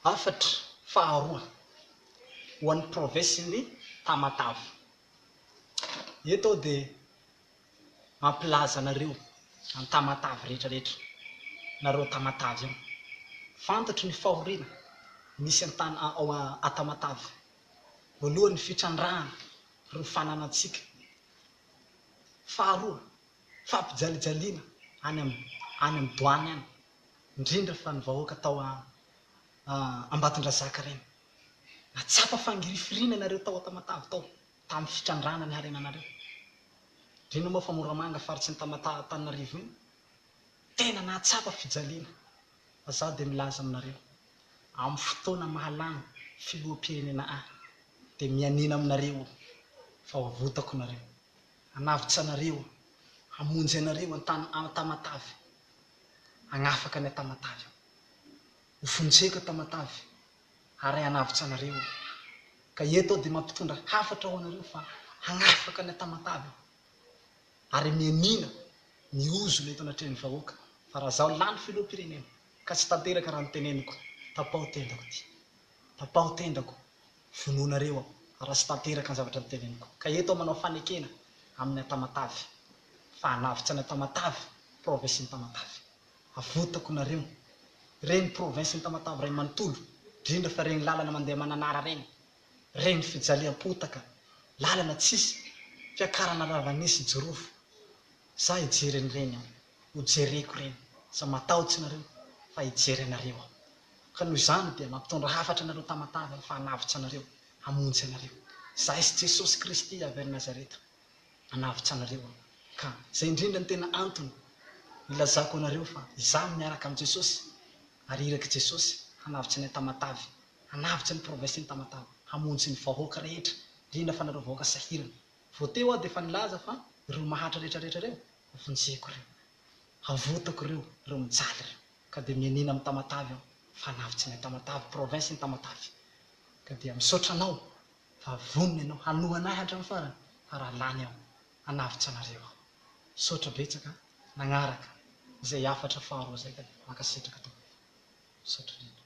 afatra faharoa ho an'ny province-ny Tamatave. Eto dia mampilaza anareo ny Tamatave rehetrarehetra, nareo Tamatave io. Fantatro ny fahoriana misy ao Tamatave. Voalohany fitrandrahana ry ny fananantsika. Faharoa, fampijalijalina any amin'ny douane any, indrindra fa ny vahoaka tao Ambatondrazaka reny. Natsapa fangirifirina nareo tao Tamatave tao, tamin'ny fitrandrahana ny harenanareo. Indrindra moa fa Moramanga faritsy ny Antananarivo iny, tena natsapa fijaliana. Fa zaho dia milaza aminareo, amin'ny fotoana mahalany filoham-pirenena dia mianina aminareo fa havotako nareo, hanavitra anareo, hamonjy anareo Tamatave, hagnafaka ny Tamatave, ho fontseko Tamatave ary hanavitra anareo. Ka eto dia mampitondra hafatra ho anareo fa hagnafaka ny Tamatave ary mianina miozo ny eto anatrehan'ny vahoaka. Fa raha zaho lany filoham-pirenena ka tsy tanteraka raha noteneniko, tapaho tendako ty, tapaho tendako vonoanareo aho raha tsy tanteraka ny zavatra noteneniko. Ka eto manao fanekena amin'ny Tamatave fa hanavitra ny Tamatave, province-ny Tamatave. Havotako nareo, reny province-ny Tamatave ray manontolo, indrindra fa reny lalana mandeha Mananara reny, reny fijaliam-potaka, lalana tsisy fiakarana ravanisy jorofo. Za hijery an'ireny aho, hojereko reny, sa matahotsy nareo fa hijery anareo aho. Ka noho izany dia mampitondra hafatra anareo Tamatave fa hanavitra anareo, hamonjy anareo. Zahay sy Jesosy Kristy avy any Nazareta hanavitra anareo aho. Ka izay indrindra ny tena antony ilazako anareo fa izaho miaraka amin'ny Jesosy ary iraka Jesosy hanavitra ny Tamatave, hanavitra ny province-ny Tamatave, hamonjy ny vahoaka rehetra, indrindra fa nareo vahoaka sahirana. Vao teo aho dia efa nilaza fa ireo mahatra rehetrarehetra reo vonjeko reo, havotako reo, reo mijaly reo. Ka dia mianina amin'ny Tamatave aho fa hanavitra ny Tamatave, province-ny Tamatave. Ka dia misaotra anao fa vonona ianao, hanohanay hatramin'ny farany, fa raha lany aho hanavitra anareo aho. Misaotra betsaka nagnaraka izay hafatra faharoa izay ka dia mankasitraka tao. Misaotra indrindra.